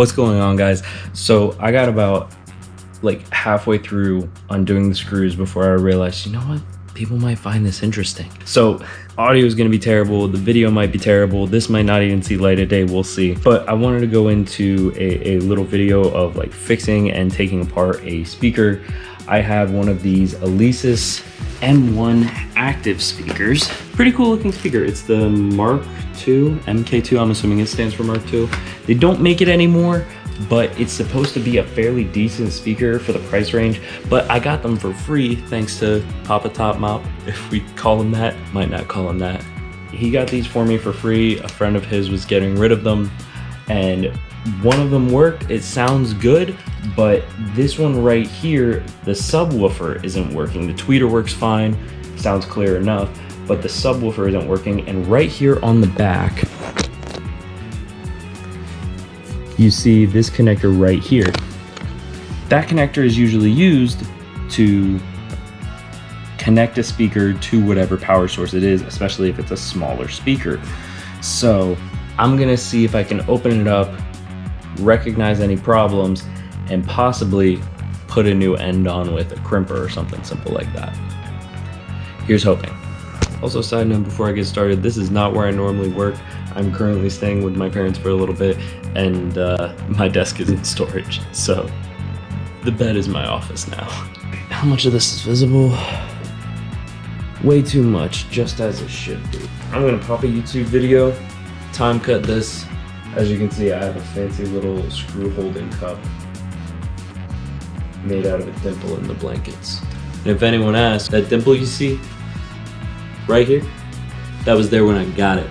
What's going on, guys? So I got about like halfway through undoing the screws before I realized, you know what? People might find this interesting. So audio is going to be terrible. The video might be terrible. This might not even see light of day. We'll see. But I wanted to go into a little video of like fixing and taking apart a speaker. I have one of these Alesis M1 active speakers. Pretty cool looking speaker. It's the Mark II, MK2, I'm assuming it stands for Mark II. They don't make it anymore, but it's supposed to be a fairly decent speaker for the price range. But I got them for free thanks to Papa Top Mop, if we call him that. Might not call him that. He got these for me for free. A friend of his was getting rid of them, and one of them worked. It sounds good, but this one right here, the subwoofer isn't working. The tweeter works fine, sounds clear enough, but the subwoofer isn't working. And right here on the back, you see this connector right here. That connector is usually used to connect a speaker to whatever power source it is, especially if it's a smaller speaker. So I'm gonna see if I can open it up, recognize any problems, and possibly put a new end on with a crimper or something simple like that. Here's hoping. Also, side note before I get started, this is not where I normally work. I'm currently staying with my parents for a little bit, and my desk is in storage, so the bed is my office now. How much of this is visible? Way too much, just as it should be. I'm gonna pop a YouTube video, time cut this. As you can see, I have a fancy little screw holding cup made out of a dimple in the blankets. And if anyone asks, that dimple you see right here, that was there when I got it.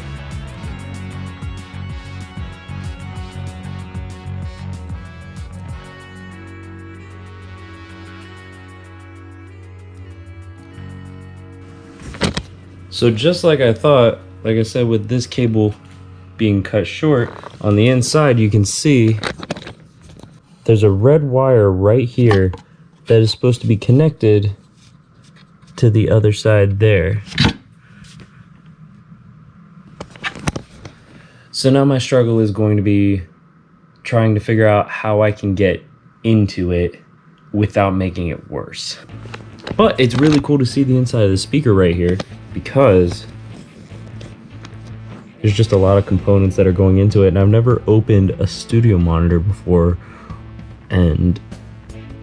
So just like I thought, like I said, with this cable being cut short, on the inside you can see there's a red wire right here that is supposed to be connected to the other side there. So now my struggle is going to be trying to figure out how I can get into it without making it worse. But it's really cool to see the inside of the speaker right here, because there's just a lot of components that are going into it, and I've never opened a studio monitor before, and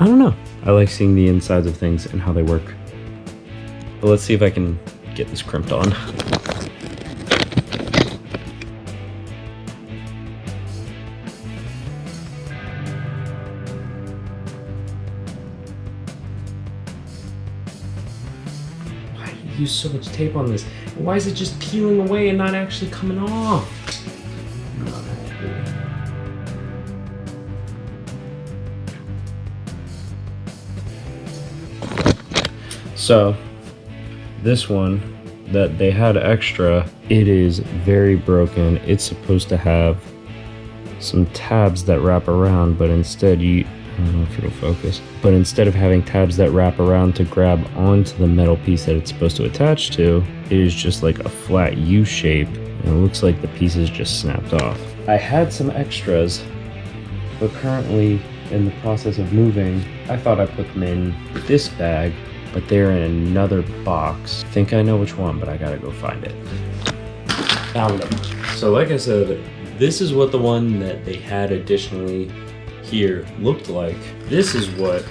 I don't know. I like seeing the insides of things and how they work. But let's see if I can get this crimped on. Why do you use so much tape on this? Why is it just peeling away and not actually coming off? So this one that they had extra, it is very broken. It's supposed to have some tabs that wrap around, but instead I don't know if it'll focus, but instead of having tabs that wrap around to grab onto the metal piece that it's supposed to attach to, it is just like a flat U shape, and it looks like the pieces just snapped off. I had some extras, but currently in the process of moving, I thought I put them in this bag, but they're in another box. I think I know which one, but I gotta go find it. Found them. So like I said, this is what the one that they had additionally here looked like. This is what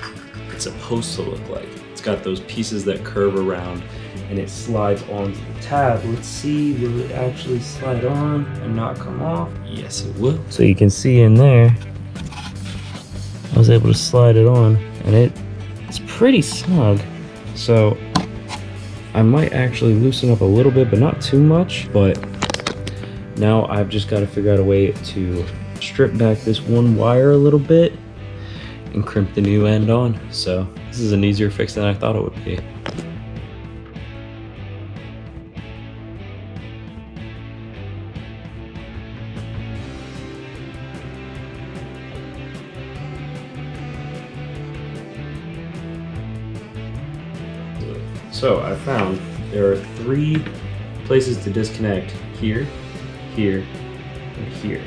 it's supposed to look like. It's got those pieces that curve around and it slides onto the tab. Let's see, will it actually slide on and not come off? Yes, it will. So you can see in there, I was able to slide it on, and it's pretty snug. So I might actually loosen up a little bit, but not too much. But now I've just got to figure out a way to strip back this one wire a little bit and crimp the new end on. So this is an easier fix than I thought it would be. So I found there are 3 places to disconnect: here, here, and here.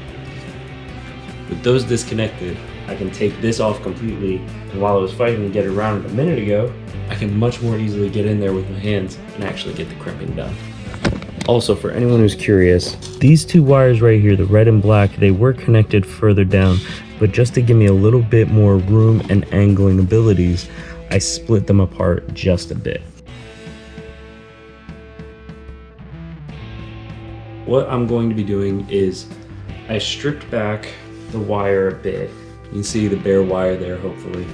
With those disconnected, I can take this off completely, and while I was fighting to get it around a minute ago, I can much more easily get in there with my hands and actually get the crimping done. Also, for anyone who's curious, these two wires right here, the red and black, they were connected further down, but just to give me a little bit more room and angling abilities, I split them apart just a bit. What I'm going to be doing is I stripped back the wire a bit. You can see the bare wire there, hopefully.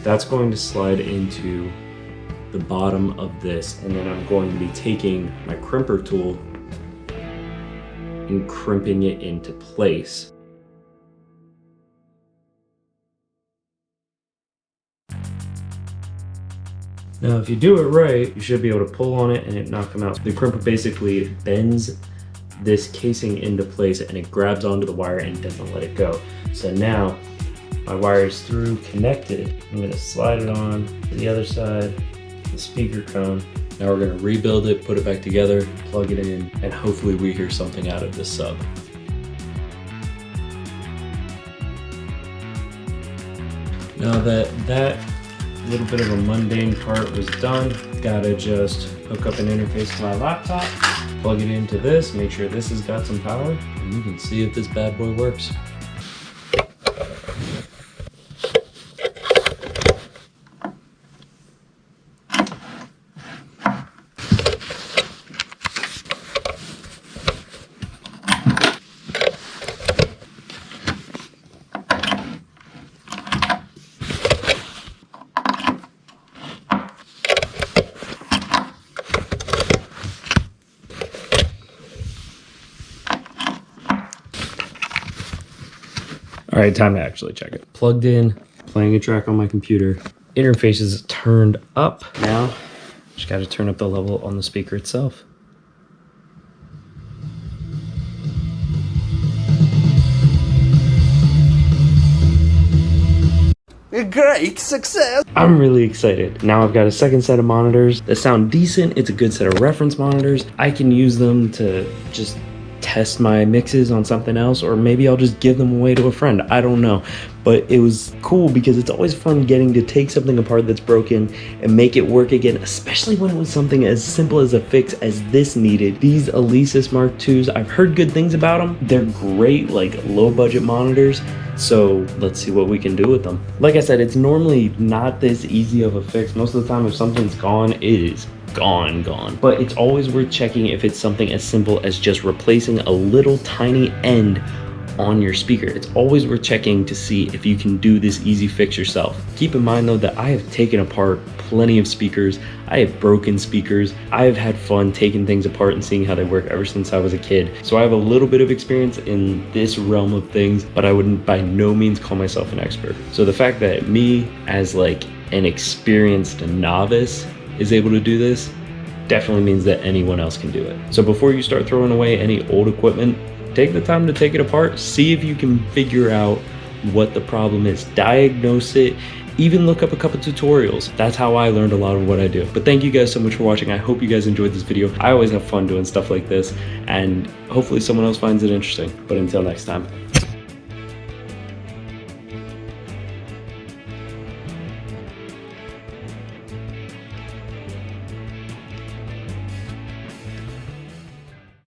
That's going to slide into the bottom of this, and then I'm going to be taking my crimper tool and crimping it into place. Now, if you do it right, you should be able to pull on it and it not come out. The crimper basically bends this casing into place and it grabs onto the wire and doesn't let it go. So now my wire is through, connected. I'm gonna slide it on to the other side, the speaker cone. Now we're gonna rebuild it, put it back together, plug it in, and hopefully we hear something out of this sub. Now that little bit of a mundane part was done, gotta just hook up an interface to my laptop, plug it into this, make sure this has got some power, and you can see if this bad boy works. All right, time to actually check it. Plugged in, playing a track on my computer. Interface is turned up. Now, just gotta turn up the level on the speaker itself. A great success! I'm really excited. Now I've got a second set of monitors that sound decent. It's a good set of reference monitors. I can use them to just test my mixes on something else, or maybe I'll just give them away to a friend. I don't know. But it was cool because it's always fun getting to take something apart that's broken and make it work again, especially when it was something as simple as a fix as this needed. These Alesis Mark IIs, I've heard good things about them. They're great, like low budget monitors. So let's see what we can do with them. Like I said, it's normally not this easy of a fix. Most of the time, if something's gone, it is gone. But it's always worth checking if it's something as simple as just replacing a little tiny end on your speaker. It's always worth checking to see if you can do this easy fix yourself. Keep in mind though that I have taken apart plenty of speakers. I have broken speakers. I have had fun taking things apart and seeing how they work ever since I was a kid. So I have a little bit of experience in this realm of things, but I wouldn't by no means call myself an expert. So the fact that me as like an experienced novice is able to do this definitely means that anyone else can do it. So before you start throwing away any old equipment, take the time to take it apart, see if you can figure out what the problem is, diagnose it, even look up a couple tutorials. That's how I learned a lot of what I do. But thank you guys so much for watching. I hope you guys enjoyed this video. I always have fun doing stuff like this, and hopefully someone else finds it interesting. But until next time.